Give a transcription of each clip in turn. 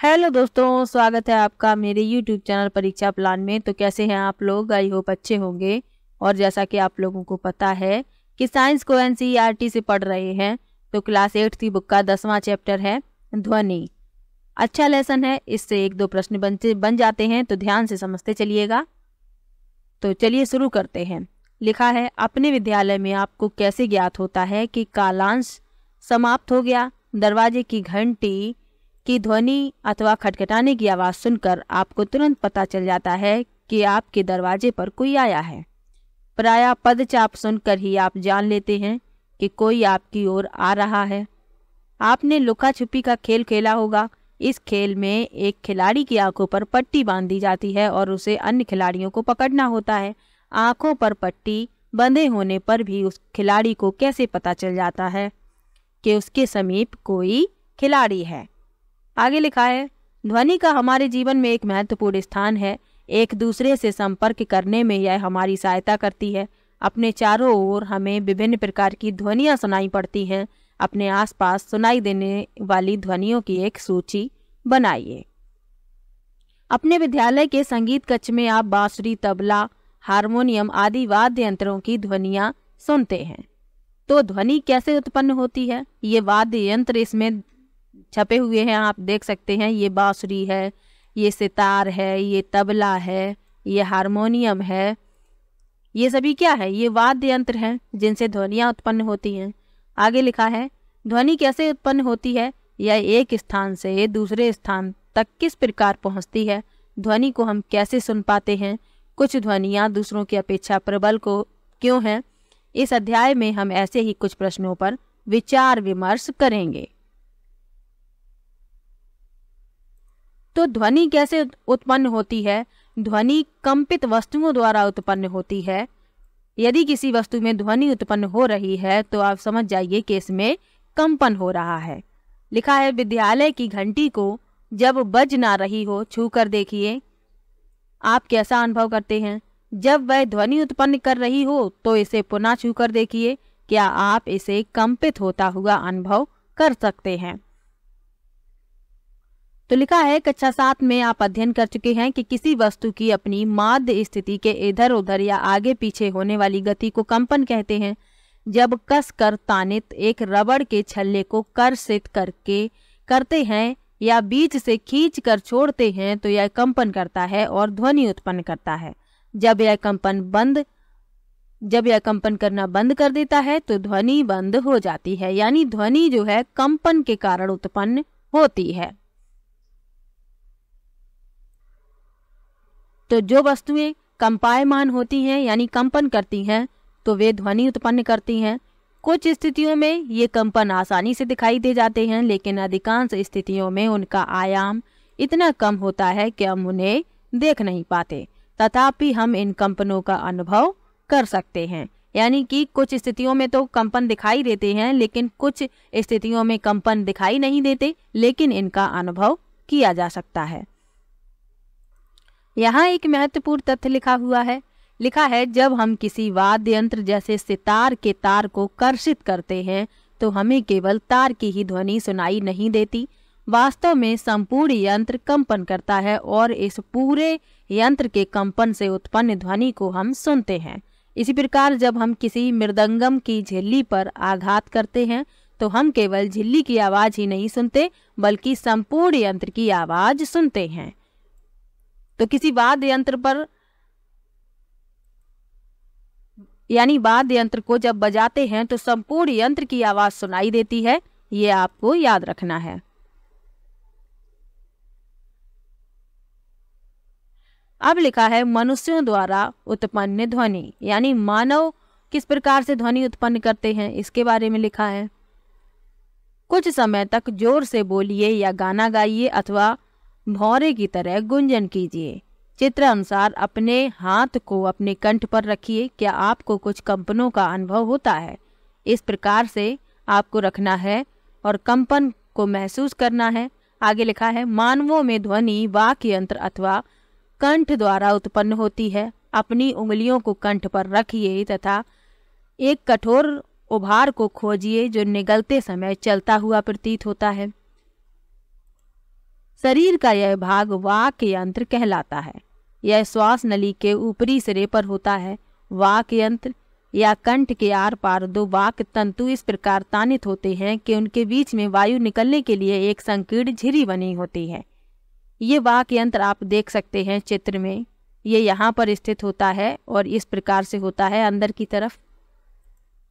Hello दोस्तों, स्वागत है आपका मेरे YouTube चैनल परीक्षा प्लान में। तो कैसे हैं आप लोग? आई होप अच्छे होंगे। और जैसा कि आप लोगों को पता है कि साइंस को NCERT से पढ़ रहे हैं, तो क्लास 8 की बुक का 10वां चैप्टर है ध्वनि। अच्छा लेसन है, इससे 1-2 प्रश्न बन जाते हैं, तो ध्यान से समझते चलिएगा। तो चलिए शुरू करते हैं। लिखा है, अपने विद्यालय में आपको कैसे ज्ञात होता है कि कालांश समाप्त हो गया? दरवाजे की घंटी की ध्वनि अथवा खटखटाने की आवाज़ सुनकर आपको तुरंत पता चल जाता है कि आपके दरवाजे पर कोई आया है। प्रायः पदचाप सुनकर ही आप जान लेते हैं कि कोई आपकी ओर आ रहा है। आपने लुका छुपी का खेल खेला होगा। इस खेल में एक खिलाड़ी की आंखों पर पट्टी बांध दी जाती है और उसे अन्य खिलाड़ियों को पकड़ना होता है। आंखों पर पट्टी बंधे होने पर भी उस खिलाड़ी को कैसे पता चल जाता है कि उसके समीप कोई खिलाड़ी है? आगे लिखा है, ध्वनि का हमारे जीवन में एक महत्वपूर्ण स्थान है। एक दूसरे से संपर्क करने में यह हमारी सहायता करती है। अपने चारों ओर हमें विभिन्न प्रकार की ध्वनियाँ सुनाई पड़ती हैं। अपने आसपास सुनाई देने वाली ध्वनियों की एक सूची बनाइए। अपने विद्यालय के संगीत कक्ष में आप बांसुरी, तबला, हारमोनियम आदि वाद्य यंत्रों की ध्वनियाँ सुनते हैं। तो ध्वनि कैसे उत्पन्न होती है? ये वाद्य यंत्र इसमें छपे हुए हैं, आप देख सकते हैं। ये बांसुरी है, ये सितार है, ये तबला है, ये हारमोनियम है। ये सभी क्या है? ये वाद्य यंत्र हैं जिनसे ध्वनियाँ उत्पन्न होती हैं। आगे लिखा है, ध्वनि कैसे उत्पन्न होती है? यह एक स्थान से दूसरे स्थान तक किस प्रकार पहुँचती है? ध्वनि को हम कैसे सुन पाते हैं? कुछ ध्वनियाँ दूसरों की अपेक्षा प्रबल को क्यों हैं? इस अध्याय में हम ऐसे ही कुछ प्रश्नों पर विचार विमर्श करेंगे। तो ध्वनि कैसे उत्पन्न होती है? ध्वनि कंपित वस्तुओं द्वारा उत्पन्न होती है। यदि किसी वस्तु में ध्वनि उत्पन्न हो रही है तो आप समझ जाइए कि इसमें कंपन हो रहा है। लिखा है, विद्यालय की घंटी को जब बज ना रही हो छू कर देखिए। आप कैसा अनुभव करते हैं? जब वह ध्वनि उत्पन्न कर रही हो तो इसे पुनः छू कर देखिए। क्या आप इसे कंपित होता हुआ अनुभव कर सकते हैं? तो लिखा है, कक्षा 7 में आप अध्ययन कर चुके हैं कि किसी वस्तु की अपनी माध्य स्थिति के इधर उधर या आगे पीछे होने वाली गति को कंपन कहते हैं। जब कस कर तानित एक रबड़ के छल्ले को कर्षित करते हैं या बीच से खींच कर छोड़ते हैं तो यह कंपन करता है और ध्वनि उत्पन्न करता है। जब यह कंपन करना बंद कर देता है तो ध्वनि बंद हो जाती है। यानी ध्वनि जो है कंपन के कारण उत्पन्न होती है। तो जो वस्तुएं कंपायमान होती हैं यानी कंपन करती हैं तो वे ध्वनि उत्पन्न करती हैं। कुछ स्थितियों में ये कंपन आसानी से दिखाई दे जाते हैं, लेकिन अधिकांश स्थितियों में उनका आयाम इतना कम होता है कि हम उन्हें देख नहीं पाते। तथापि हम इन कंपनों का अनुभव कर सकते हैं। यानी कि कुछ स्थितियों में तो कंपन दिखाई देते हैं, लेकिन कुछ स्थितियों में कंपन दिखाई नहीं देते, लेकिन इनका अनुभव किया जा सकता है। यहाँ एक महत्वपूर्ण तथ्य लिखा हुआ है। लिखा है, जब हम किसी वाद्य यंत्र जैसे सितार के तार को कर्षित करते हैं तो हमें केवल तार की ही ध्वनि सुनाई नहीं देती। वास्तव में संपूर्ण यंत्र कंपन करता है और इस पूरे यंत्र के कंपन से उत्पन्न ध्वनि को हम सुनते हैं। इसी प्रकार जब हम किसी मृदंगम की झिल्ली पर आघात करते हैं तो हम केवल झिल्ली की आवाज ही नहीं सुनते, बल्कि संपूर्ण यंत्र की आवाज सुनते हैं। तो किसी वाद्य यंत्र पर यानी वाद्य यंत्र को जब बजाते हैं तो संपूर्ण यंत्र की आवाज सुनाई देती है। ये आपको याद रखना है। अब लिखा है, मनुष्यों द्वारा उत्पन्न ध्वनि, यानी मानव किस प्रकार से ध्वनि उत्पन्न करते हैं इसके बारे में लिखा है। कुछ समय तक जोर से बोलिए या गाना गाइए अथवा भौरे की तरह गुंजन कीजिए। चित्र अनुसार अपने हाथ को अपने कंठ पर रखिए। क्या आपको कुछ कंपनों का अनुभव होता है? इस प्रकार से आपको रखना है और कंपन को महसूस करना है। आगे लिखा है, मानवों में ध्वनि वाक् यंत्र अथवा कंठ द्वारा उत्पन्न होती है। अपनी उंगलियों को कंठ पर रखिए तथा एक कठोर उभार को खोजिए जो निगलते समय चलता हुआ प्रतीत होता है। शरीर का यह भाग वाक यंत्र कहलाता है। यह श्वास नली के ऊपरी सिरे पर होता है। वाक यंत्र या कंठ के आर पार दो वाक तंतु इस प्रकार तानित होते हैं कि उनके बीच में वायु निकलने के लिए एक संकीर्ण झिरी बनी होती है। ये वाक यंत्र आप देख सकते हैं चित्र में, ये यहाँ पर स्थित होता है और इस प्रकार से होता है अंदर की तरफ।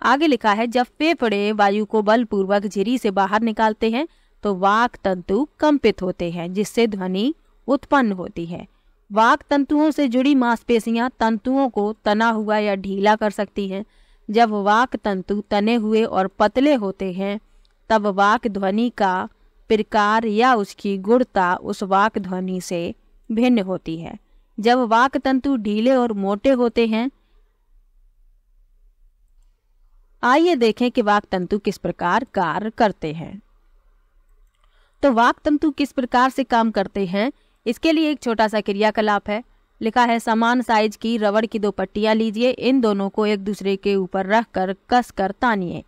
आगे लिखा है, जब फेफड़े वायु को बलपूर्वक झिरी से बाहर निकालते हैं तो वाक तंतु कंपित होते हैं, जिससे ध्वनि उत्पन्न होती है। वाक तंतुओं से जुड़ी मांसपेशियां तंतुओं को तना हुआ या ढीला कर सकती हैं। जब वाक तंतु तने हुए और पतले होते हैं तब वाक ध्वनि का प्रकार या उसकी गुणता उस वाक ध्वनि से भिन्न होती है। जब वाक तंतु ढीले और मोटे होते हैं, आइए देखें कि वाक तंतु किस प्रकार कार्य करते हैं। तो वाक तंतु किस प्रकार से काम करते हैं, इसके लिए एक छोटा सा क्रियाकलाप है। लिखा है, समान साइज की रबड़ की दो पट्टियां लीजिए, इन दोनों को एक दूसरे के ऊपर रखकर कसकर तानिए।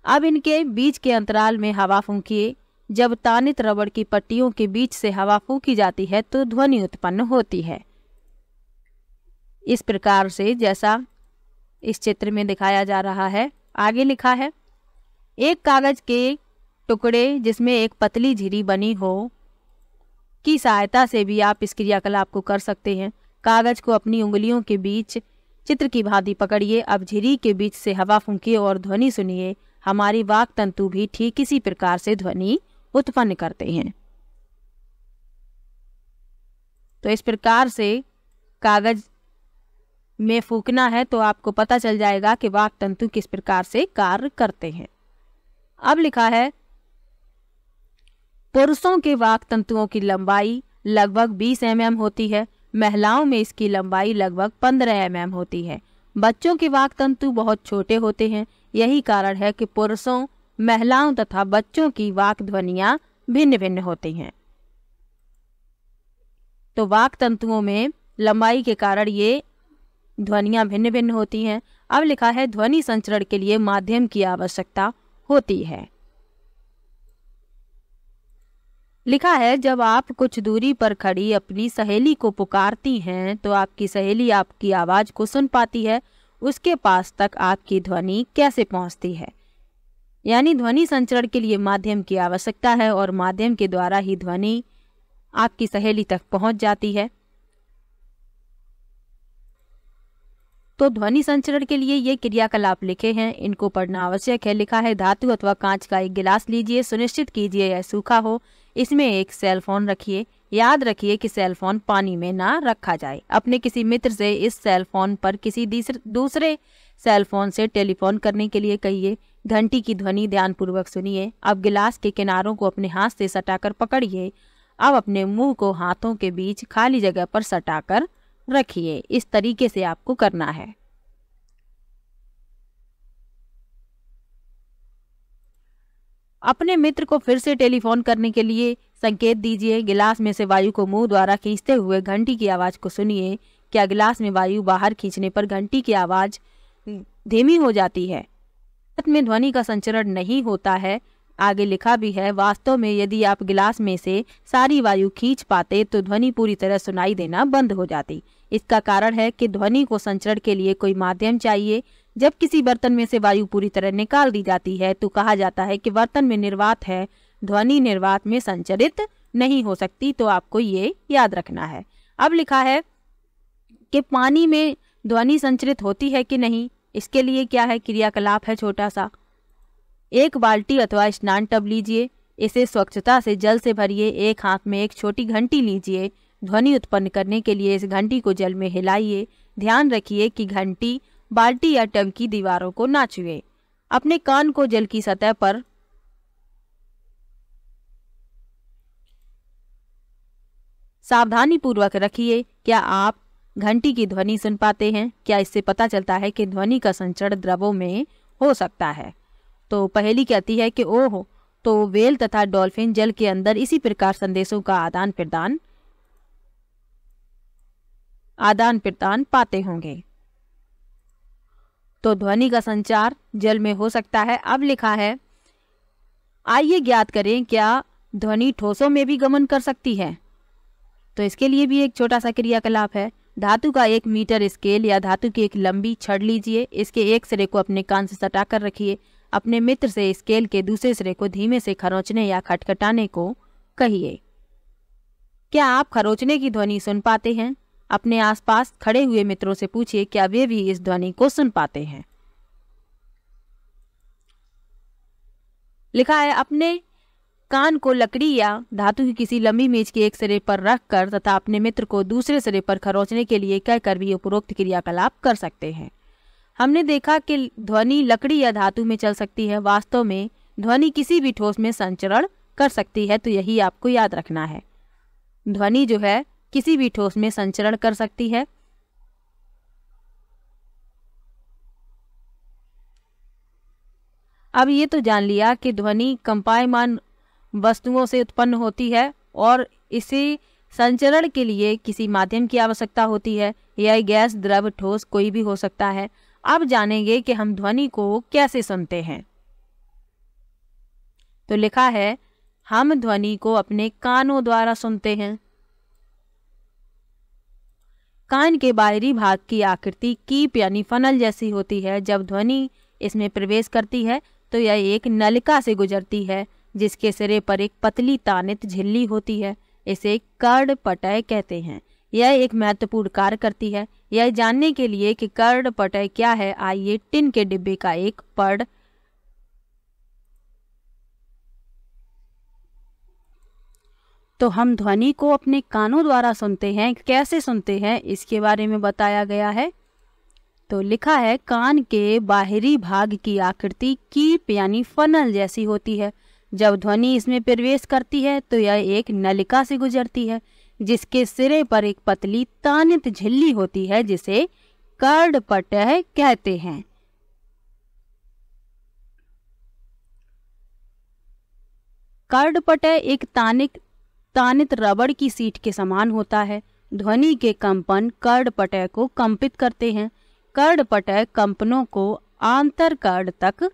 अब इनके बीच के अंतराल में हवा फूंकिए। जब तानित रबड़ की पट्टियों के बीच से हवा फूंकी जाती है तो ध्वनि उत्पन्न होती है। इस प्रकार से जैसा इस चित्र में दिखाया जा रहा है। आगे लिखा है, एक कागज के टुकड़े जिसमें एक पतली झिरी बनी हो की सहायता से भी आप इस क्रियाकलाप को कर सकते हैं। कागज को अपनी उंगलियों के बीच चित्र की भांति पकड़िए। अब झिरी के बीच से हवा फूंकिए और ध्वनि सुनिए। हमारी वाक तंतु भी ठीक इसी प्रकार से ध्वनि उत्पन्न करते हैं। तो इस प्रकार से कागज में फूंकना है तो आपको पता चल जाएगा कि वाक तंतु किस प्रकार से कार्य करते हैं। अब लिखा है, पुरुषों के वाक तंतुओं की लंबाई लगभग 20 mm होती है। महिलाओं में इसकी लंबाई लगभग 15 mm होती है। बच्चों के वाक तंतु बहुत छोटे होते हैं। यही कारण है कि पुरुषों, महिलाओं तथा बच्चों की वाक ध्वनियां भिन्न भिन्न होती हैं। तो वाक तंतुओं में लंबाई के कारण ये ध्वनियां भिन्न भिन्न होती हैं। अब लिखा है, ध्वनि संचरण के लिए माध्यम की आवश्यकता होती है। लिखा है, जब आप कुछ दूरी पर खड़ी अपनी सहेली को पुकारती हैं तो आपकी सहेली आपकी आवाज को सुन पाती है। उसके पास तक आपकी ध्वनि कैसे पहुंचती है? यानी ध्वनि संचरण के लिए माध्यम की आवश्यकता है और माध्यम के द्वारा ही ध्वनि आपकी सहेली तक पहुंच जाती है। तो ध्वनि संचरण के लिए ये क्रियाकलाप लिखे हैं, इनको पढ़ना आवश्यक है। लिखा है, धातु अथवा कांच का एक गिलास लीजिए, सुनिश्चित कीजिए यह सूखा हो। इसमें एक सेल फोन रखिए। याद रखिए कि सेल फोन पानी में ना रखा जाए। अपने किसी मित्र से इस सेल फोन पर किसी दूसरे सेल फोन से टेलीफोन करने के लिए कहिए। घंटी की ध्वनि ध्यानपूर्वक सुनिए। अब गिलास के किनारों को अपने हाथ से सटाकर पकड़िए। अब अपने मुंह को हाथों के बीच खाली जगह पर सटाकर रखिए। इस तरीके से आपको करना है। अपने मित्र को फिर से टेलीफोन करने के लिए संकेत दीजिए। गिलास में से वायु को मुंह द्वारा खींचते हुए घंटी की आवाज को सुनिए। क्या गिलास में वायु बाहर खींचने पर घंटी की आवाज धीमी हो जाती है? में ध्वनि का संचरण नहीं होता है। आगे लिखा भी है, वास्तव में यदि आप गिलास में से सारी वायु खींच पाते तो ध्वनि पूरी तरह सुनाई देना बंद हो जाती। इसका कारण है कि ध्वनि को संचरण के लिए कोई माध्यम चाहिए। जब किसी बर्तन में से वायु पूरी तरह निकाल दी जाती है तो कहा जाता है कि बर्तन में निर्वात है, ध्वनि निर्वात में संचरित नहीं हो सकती। तो आपको ये याद रखना है। अब लिखा है कि पानी में ध्वनि संचरित होती है कि नहीं, इसके लिए क्या है, क्रियाकलाप है छोटा सा। एक बाल्टी अथवा स्नान टब लीजिए, इसे स्वच्छता से जल से भरिए। एक हाथ में एक छोटी घंटी लीजिए। ध्वनि उत्पन्न करने के लिए इस घंटी को जल में हिलाइए। ध्यान रखिए कि घंटी बाल्टी या टब की दीवारों को ना छुए। अपने कान को जल की सतह पर सावधानी पूर्वक रखिए। क्या आप घंटी की ध्वनि सुन पाते हैं? क्या इससे पता चलता है कि ध्वनि का संचरण द्रवों में हो सकता है? तो पहेली कहती है कि ओह, तो व्हेल तथा डॉल्फिन जल के अंदर इसी प्रकार संदेशों का आदान प्रदान पाते होंगे। तो ध्वनि का संचार जल में हो सकता है। अब लिखा है, आइए ज्ञात करें क्या ध्वनि ठोसों में भी गमन कर सकती है? तो इसके लिए भी एक छोटा सा क्रियाकलाप है। धातु का 1 मीटर स्केल या धातु की एक लंबी छड़ लीजिए। इसके एक सिरे को अपने कान से सटा कर रखिए। अपने मित्र से स्केल के दूसरे सिरे को धीमे से खरोंचने या खटखटाने को कहिए। क्या आप खरोंचने की ध्वनि सुन पाते हैं? अपने आसपास खड़े हुए मित्रों से पूछिए, क्या वे भी इस ध्वनि को सुन पाते हैं? लिखा है, अपने कान को लकड़ी या धातु की किसी लंबी मेज के एक सिरे पर रखकर तथा अपने मित्र को दूसरे सिरे पर खरोंचने के लिए कहकर भी उपरोक्त क्रियाकलाप कर सकते हैं। हमने देखा कि ध्वनि लकड़ी या धातु में चल सकती है। वास्तव में ध्वनि किसी भी ठोस में संचरण कर सकती है, तो यही आपको याद रखना है। ध्वनि जो है किसी भी ठोस में संचरण कर सकती है। अब ये तो जान लिया कि ध्वनि कंपायमान वस्तुओं से उत्पन्न होती है और इसे संचरण के लिए किसी माध्यम की आवश्यकता होती है। यह गैस, द्रव, ठोस कोई भी हो सकता है। अब जानेंगे कि हम ध्वनि को कैसे सुनते हैं। तो लिखा है, हम ध्वनि को अपने कानों द्वारा सुनते हैं। कान के बाहरी भाग की आकृति कीप यानी फनल जैसी होती है। जब ध्वनि इसमें प्रवेश करती है तो यह एक नलिका से गुजरती है जिसके सिरे पर एक पतली तानित झिल्ली होती है। इसे कर्णपटय कहते हैं। यह एक महत्वपूर्ण कार्य करती है। यह जानने के लिए कि कर्णपटय क्या है, आइए टिन के डिब्बे का एक पढ़ तो हम ध्वनि को अपने कानों द्वारा सुनते हैं। कैसे सुनते हैं इसके बारे में बताया गया है। तो लिखा है, कान के बाहरी भाग की आकृति कीप यानी फनल जैसी होती है। जब ध्वनि इसमें प्रवेश करती है तो यह एक नलिका से गुजरती है जिसके सिरे पर एक पतली तानित झिल्ली होती है जिसे कर्णपटय कहते हैं। कर्णपटय एक तानित रबड़ की सीट के समान होता है। ध्वनि के कंपन कर्णपटय को कंपित करते हैं। कर्णपटय कंपनों को आंतरकर्ण तक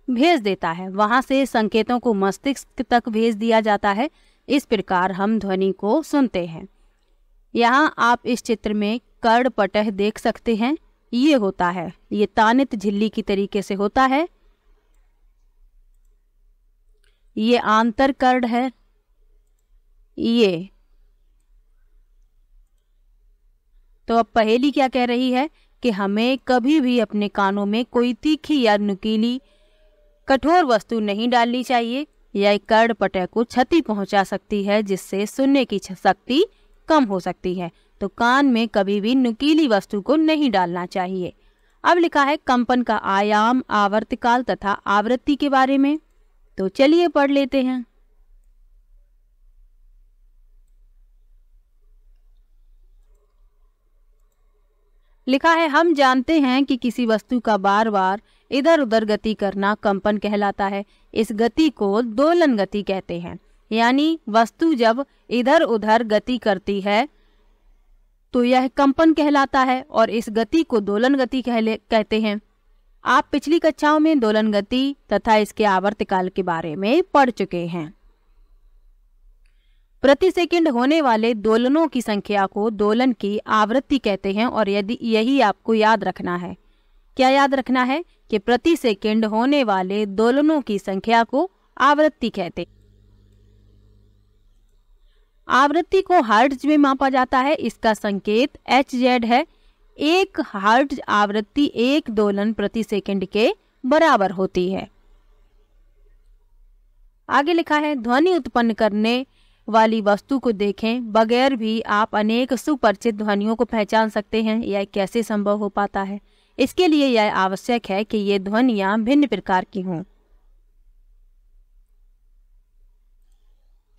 भेज देता है। वहां से संकेतों को मस्तिष्क तक भेज दिया जाता है। इस प्रकार हम ध्वनि को सुनते हैं। यहाँ आप इस चित्र में कर्णपटय देख सकते हैं। ये होता है, ये तानित झिल्ली की तरीके से होता है। ये आंतरकर्ण है। ये तो अब पहेली क्या कह रही है कि हमें कभी भी अपने कानों में कोई तीखी या नुकीली कठोर वस्तु नहीं डालनी चाहिए। यह कर्णपटय को क्षति पहुंचा सकती है जिससे सुनने की शक्ति कम हो सकती है। तो कान में कभी भी नुकीली वस्तु को नहीं डालना चाहिए। अब लिखा है कंपन का आयाम, आवर्तकाल तथा आवृत्ति के बारे में। तो चलिए पढ़ लेते हैं। लिखा है, हम जानते हैं कि किसी वस्तु का बार बार इधर उधर गति करना कंपन कहलाता है। इस गति को दोलन गति कहते हैं। यानी वस्तु जब इधर उधर गति करती है तो यह कंपन कहलाता है और इस गति को दोलन गति कहते हैं। आप पिछली कक्षाओं में दोलन गति तथा इसके आवर्तकाल के बारे में पढ़ चुके हैं। प्रति सेकंड होने वाले दोलनों की संख्या को दोलन की आवृत्ति कहते हैं और यही आपको याद रखना है। क्या याद रखना है कि प्रति सेकंड होने वाले दोलनों की संख्या को आवृत्ति कहते हैं। आवृत्ति को हर्ट्ज में मापा जाता है। इसका संकेत Hz है। 1 हर्ट्ज आवृत्ति 1 दोलन प्रति सेकंड के बराबर होती है। आगे लिखा है, ध्वनि उत्पन्न करने वाली वस्तु को देखें बगैर भी आप अनेक सुपरिचित ध्वनियों को पहचान सकते हैं। यह कैसे संभव हो पाता है? इसके लिए यह आवश्यक है कि ये ध्वनियां भिन्न प्रकार की हों।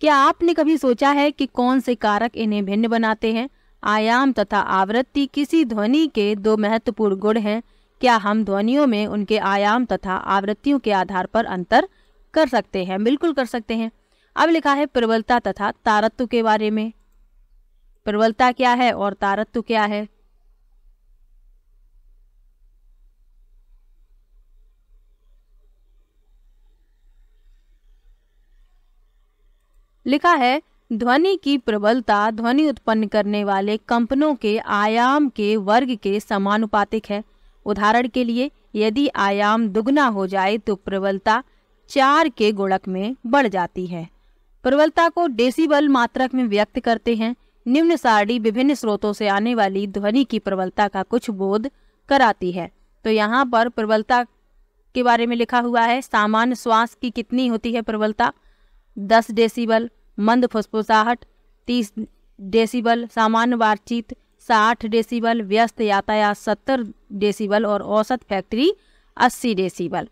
क्या आपने कभी सोचा है कि कौन से कारक इन्हें भिन्न बनाते हैं? आयाम तथा आवृत्ति किसी ध्वनि के 2 महत्वपूर्ण गुण हैं। क्या हम ध्वनियों में उनके आयाम तथा आवृत्तियों के आधार पर अंतर कर सकते हैं? बिल्कुल कर सकते हैं। अब लिखा है प्रबलता तथा तारत्व के बारे में। प्रबलता क्या है और तारत्व क्या है? लिखा है ध्वनि की प्रबलता ध्वनि उत्पन्न करने वाले कंपनों के आयाम के वर्ग के समानुपातिक है। उदाहरण के लिए यदि आयाम दुगना हो जाए तो प्रबलता 4 के गुणक में बढ़ जाती है। प्रबलता को डेसिबल मात्रक में व्यक्त करते हैं। निम्न सारणी विभिन्न स्रोतों से आने वाली ध्वनि की प्रबलता का कुछ बोध कराती है। तो यहाँ पर प्रबलता के बारे में लिखा हुआ है। सामान्य श्वास की कितनी होती है प्रबलता? 10 डेसिबल। मंद फुसफुसाहट 30 डेसिबल। सामान्य बातचीत 60 डेसिबल। व्यस्त यातायात 70 डेसिबल और औसत फैक्ट्री 80 डेसिबल।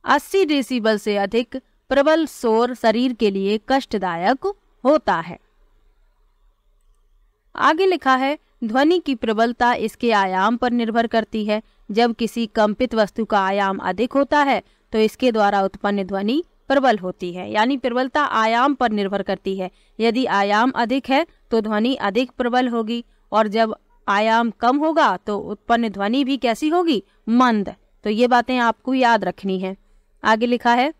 80 डेसिबल से अधिक प्रबल शोर शरीर के लिए कष्टदायक होता है। आगे लिखा है ध्वनि की प्रबलता इसके आयाम पर निर्भर करती है। जब किसी कंपित वस्तु का आयाम अधिक होता है तो इसके द्वारा उत्पन्न ध्वनि प्रबल होती है। यानी प्रबलता आयाम पर निर्भर करती है। यदि आयाम अधिक है तो ध्वनि अधिक प्रबल होगी और जब आयाम कम होगा तो उत्पन्न ध्वनि भी कैसी होगी? मंद। तो ये बातें आपको याद रखनी है। आगे लिखा है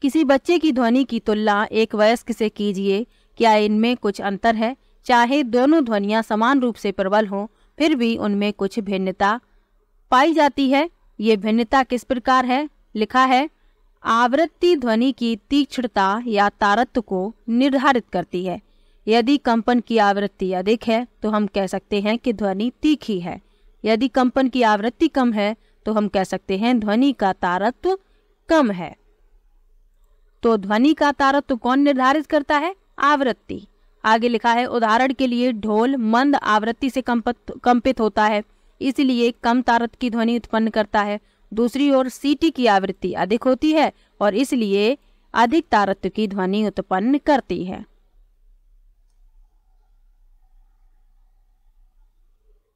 किसी बच्चे की ध्वनि की तुलना एक वयस्क से कीजिए, क्या इनमें कुछ अंतर है? चाहे दोनों ध्वनियां समान रूप से प्रबल हों फिर भी उनमें कुछ भिन्नता पाई जाती है। ये भिन्नता किस प्रकार है? लिखा है आवृत्ति ध्वनि की तीक्ष्णता या तारत्व को निर्धारित करती है। यदि कंपन की आवृत्ति अधिक है तो हम कह सकते हैं कि ध्वनि तीखी है। यदि कंपन की आवृत्ति कम है तो हम कह सकते हैं ध्वनि का तारत्व कम है। तो ध्वनि का तारत्व कौन निर्धारित करता है? आवृत्ति। आगे लिखा है उदाहरण के लिए ढोल मंद आवृत्ति से कंपित होता है, इसलिए कम तारत्व की ध्वनि उत्पन्न करता है। दूसरी ओर सीटी की आवृत्ति अधिक होती है और इसलिए अधिक तारत्व की ध्वनि उत्पन्न करती है।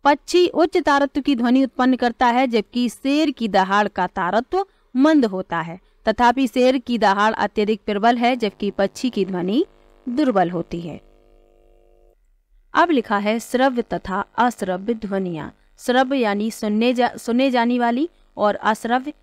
पक्षी उच्च तारत्व की ध्वनि उत्पन्न करता है जबकि शेर की दहाड़ का तारत्व मंद होता है। तथापि शेर की दहाड़ अत्यधिक प्रबल है जबकि पक्षी की ध्वनि दुर्बल होती है। अब लिखा है श्रव्य तथा अश्रव्य ध्वनियां। श्रव्य यानी सुने जाने वाली और अश्रव्य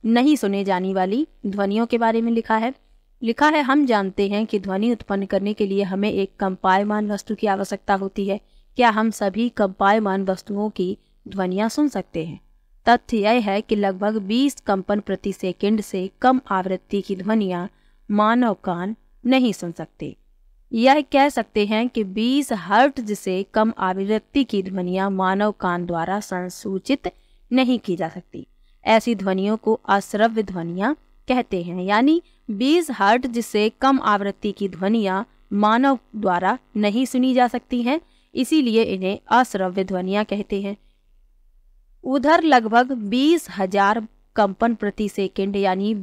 नहीं सुने जाने वाली ध्वनियों के बारे में लिखा है हम जानते हैं कि ध्वनि उत्पन्न करने के लिए हमें एक कंपायमान वस्तु की आवश्यकता होती है। क्या हम सभी कंपायमान वस्तुओं की ध्वनियां सुन सकते हैं? तथ्य यह है कि लगभग 20 कंपन प्रति सेकंड से कम आवृत्ति की ध्वनियां मानव कान नहीं सुन सकते। यह कह सकते हैं कि 20 हर्ट्ज से कम आवृत्ति की ध्वनियां मानव कान द्वारा संसूचित नहीं की जा सकती। ऐसी ध्वनियों को अश्रव्य ध्वनियां कहते हैं। यानी 20 हर्ट्ज से कम आवृत्ति की ध्वनियां मानव द्वारा नहीं सुनी जा सकती हैं, इसीलिए इन्हें अश्रव्य ध्वनियां कहते हैं। उधर लगभग 20,000 कंपन प्रति सेकंड यानी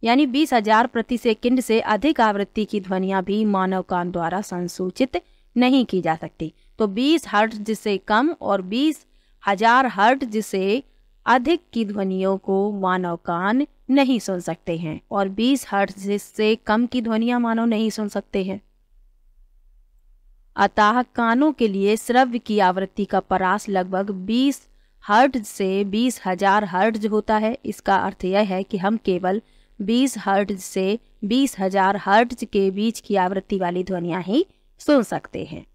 20,000 प्रति सेकंड से अधिक आवृत्ति की ध्वनियां भी मानव कान द्वारा संसूचित नहीं की जा सकती। तो 20 हर्ट्ज से कम और 20,000 हर्ट्ज से अधिक की ध्वनियों को मानव कान नहीं सुन सकते हैं और 20 हर्ट्ज से कम की ध्वनियां मानव नहीं सुन सकते हैं। अतः कानों के लिए श्रव्य की आवृत्ति का परास लगभग 20 हर्ट्ज से 20,000 हर्ट्ज होता है। इसका अर्थ यह है कि हम केवल 20 हर्ट्ज से 20,000 हर्ट्ज के बीच की आवृत्ति वाली ध्वनियां ही सुन सकते हैं।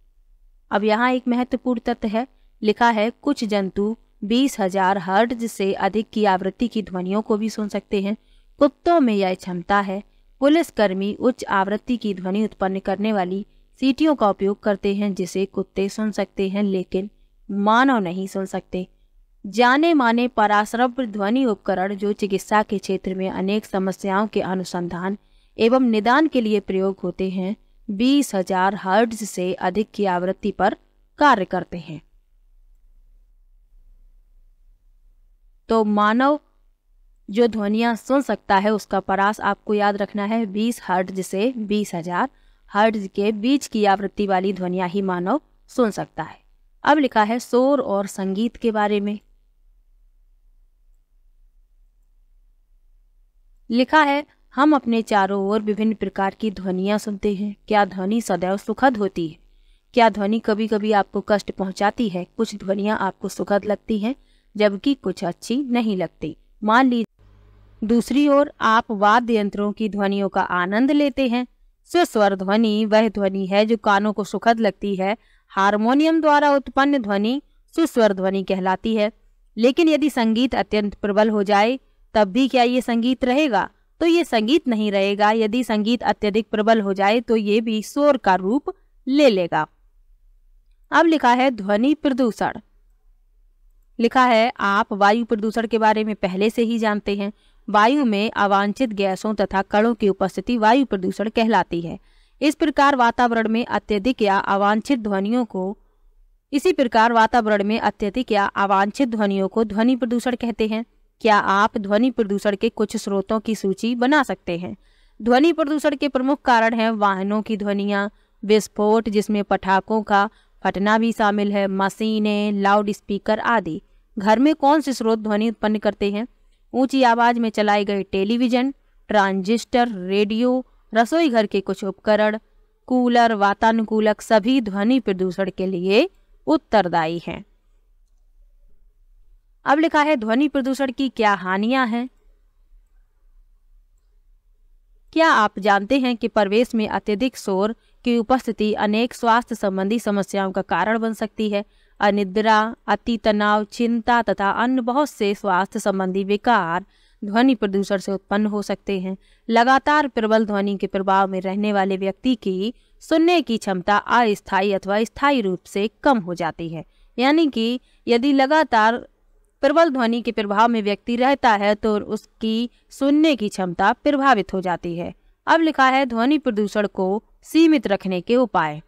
अब यहाँ एक महत्वपूर्ण तथ्य है। लिखा है कुछ जंतु 20,000 हर्ट्ज से अधिक की आवृत्ति की ध्वनियों को भी सुन सकते हैं। कुत्तों में यह क्षमता है। पुलिसकर्मी उच्च आवृत्ति की ध्वनि उत्पन्न करने वाली सीटियों का उपयोग करते हैं जिसे कुत्ते सुन सकते हैं लेकिन मानव नहीं सुन सकते। जाने माने पराश्रव्य ध्वनि उपकरण जो चिकित्सा के क्षेत्र में अनेक समस्याओं के अनुसंधान एवं निदान के लिए प्रयोग होते हैं 20,000 हर्ट्ज से अधिक की आवृत्ति पर कार्य करते हैं। तो मानव जो ध्वनियां सुन सकता है उसका परास आपको याद रखना है 20 हर्ट्ज से 20,000 हर्ट्ज के बीच की आवृत्ति वाली ध्वनियां ही मानव सुन सकता है। अब लिखा है शोर और संगीत के बारे में। लिखा है हम अपने चारों ओर विभिन्न प्रकार की ध्वनियां सुनते हैं। क्या ध्वनि सदैव सुखद होती है? क्या ध्वनि कभी कभी आपको कष्ट पहुंचाती है? कुछ ध्वनियां आपको सुखद लगती हैं जबकि कुछ अच्छी नहीं लगती। मान लीजिए दूसरी ओर आप वाद्य यंत्रों की ध्वनियों का आनंद लेते हैं। सुस्वर ध्वनि वह ध्वनि है जो कानों को सुखद लगती है। हारमोनियम द्वारा उत्पन्न ध्वनि सुस्वर ध्वनि कहलाती है। लेकिन यदि संगीत अत्यंत प्रबल हो जाए तब भी क्या ये संगीत रहेगा? तो ये संगीत नहीं रहेगा। यदि संगीत अत्यधिक प्रबल हो जाए तो ये भी शोर का रूप ले लेगा। अब लिखा है ध्वनि प्रदूषण। लिखा है आप वायु प्रदूषण के बारे में पहले से ही जानते हैं। वायु में अवांछित गैसों तथा कणों की उपस्थिति वायु प्रदूषण कहलाती है। इस प्रकार वातावरण में अत्यधिक या अवांछित ध्वनियों को ध्वनि प्रदूषण कहते हैं। क्या आप ध्वनि प्रदूषण के कुछ स्रोतों की सूची बना सकते हैं? ध्वनि प्रदूषण के प्रमुख कारण हैं वाहनों की ध्वनियाँ, विस्फोट जिसमें पटाखों का फटना भी शामिल है, मशीनें, लाउड स्पीकर आदि। घर में कौन से स्रोत ध्वनि उत्पन्न करते हैं? ऊंची आवाज में चलाए गए टेलीविजन, ट्रांजिस्टर, रेडियो, रसोई घर के कुछ उपकरण, कूलर, वातानुकूलक सभी ध्वनि प्रदूषण के लिए उत्तरदायी हैं। अब लिखा है ध्वनि प्रदूषण की क्या हानियां हैं? क्या आप जानते हैं कि परिवेश में अत्यधिक शोर की उपस्थिति अनेक स्वास्थ्य संबंधी समस्याओं का कारण बन सकती है? अनिद्रा, अति तनाव, चिंता तथा अन्य बहुत से स्वास्थ्य संबंधी विकार ध्वनि प्रदूषण से उत्पन्न हो सकते हैं। लगातार प्रबल ध्वनि के प्रभाव में रहने वाले व्यक्ति की सुनने की क्षमता अस्थायी अथवा स्थायी रूप से कम हो जाती है। यानी कि यदि लगातार प्रबल ध्वनि के प्रभाव में व्यक्ति रहता है तो उसकी सुनने की क्षमता प्रभावित हो जाती है। अब लिखा है ध्वनि प्रदूषण को सीमित रखने के उपाय।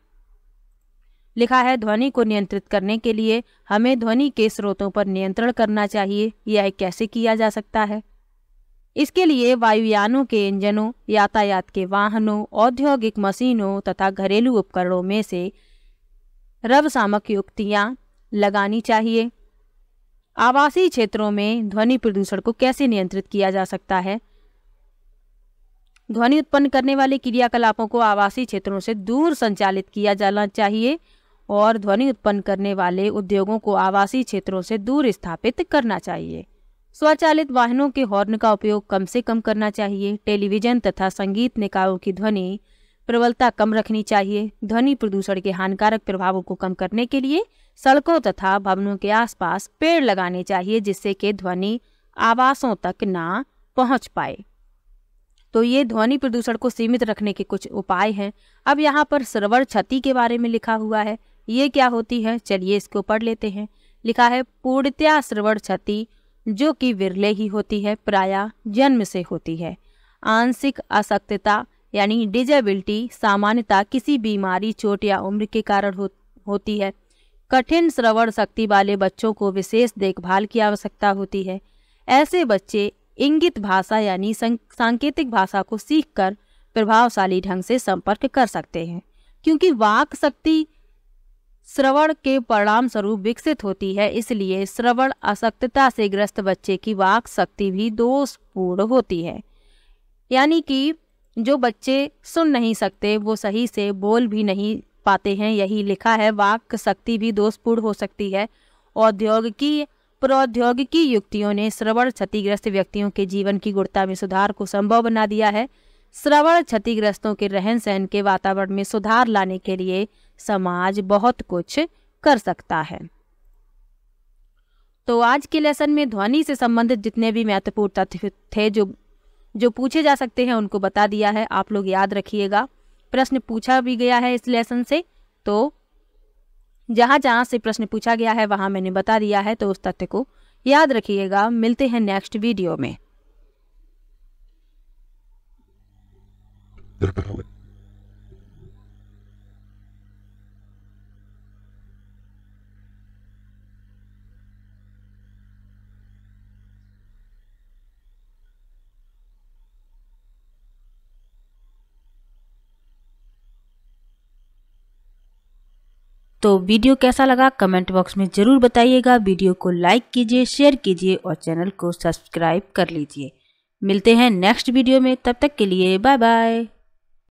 लिखा है ध्वनि को नियंत्रित करने के लिए हमें ध्वनि के स्रोतों पर नियंत्रण करना चाहिए। यह कैसे किया जा सकता है? इसके लिए वायुयानों के इंजनों, यातायात के वाहनों, औद्योगिक मशीनों तथा घरेलू उपकरणों में से रवसामक युक्तियां लगानी चाहिए। आवासीय क्षेत्रों में ध्वनि प्रदूषण को कैसे नियंत्रित किया जा सकता है? ध्वनि उत्पन्न करने वाले क्रियाकलापों को आवासीय क्षेत्रों से दूर संचालित किया जाना चाहिए और ध्वनि उत्पन्न करने वाले उद्योगों को आवासीय क्षेत्रों से दूर स्थापित करना चाहिए। स्वचालित वाहनों के हॉर्न का उपयोग कम से कम करना चाहिए। टेलीविजन तथा संगीत निकायों की ध्वनि प्रबलता कम रखनी चाहिए। ध्वनि प्रदूषण के हानिकारक प्रभावों को कम करने के लिए सड़कों तथा भवनों के आसपास पेड़ लगाने चाहिए जिससे कि ध्वनि आवासों तक ना पहुंच पाए। तो ये ध्वनि प्रदूषण को सीमित रखने के कुछ उपाय हैं। अब यहाँ पर श्रवण क्षति के बारे में लिखा हुआ है। ये क्या होती है? चलिए इसको पढ़ लेते हैं। लिखा है पूर्णतया श्रवण क्षति जो कि विरले ही होती है, प्रायः जन्म से होती है। आंशिक अशक्तता यानी डिजेबिलिटी सामान्यतः किसी बीमारी, चोट या उम्र के कारण होती है। कठिन श्रवण शक्ति वाले बच्चों को विशेष देखभाल की आवश्यकता होती है। ऐसे बच्चे इंगित भाषा यानी सांकेतिक भाषा को सीखकर प्रभावशाली ढंग से संपर्क कर सकते हैं। क्योंकि वाक शक्ति श्रवण के परिणाम स्वरूप विकसित होती है, इसलिए श्रवण अशक्तता से ग्रस्त बच्चे की वाक शक्ति भी दोषपूर्ण होती है। यानी कि जो बच्चे सुन नहीं सकते वो सही से बोल भी नहीं पाते हैं। यही लिखा है वाक शक्ति भी दोषपूर्ण हो सकती है। प्रौद्योगिकी युक्तियों ने श्रवण क्षतिग्रस्त व्यक्तियों के जीवन की गुणवत्ता में सुधार को संभव बना दिया है। श्रवण क्षतिग्रस्तों के रहन सहन के वातावरण में सुधार लाने के लिए समाज बहुत कुछ कर सकता है। तो आज के लेसन में ध्वनि से संबंधित जितने भी महत्वपूर्ण तथ्य थे जो पूछे जा सकते हैं उनको बता दिया है। आप लोग याद रखिएगा। प्रश्न पूछा भी गया है इस लेसन से, तो जहां जहां से प्रश्न पूछा गया है वहां मैंने बता दिया है, तो उस तथ्य को याद रखिएगा। मिलते हैं नेक्स्ट वीडियो में। तो वीडियो कैसा लगा कमेंट बॉक्स में ज़रूर बताइएगा। वीडियो को लाइक कीजिए, शेयर कीजिए और चैनल को सब्सक्राइब कर लीजिए। मिलते हैं नेक्स्ट वीडियो में, तब तक के लिए बाय बाय।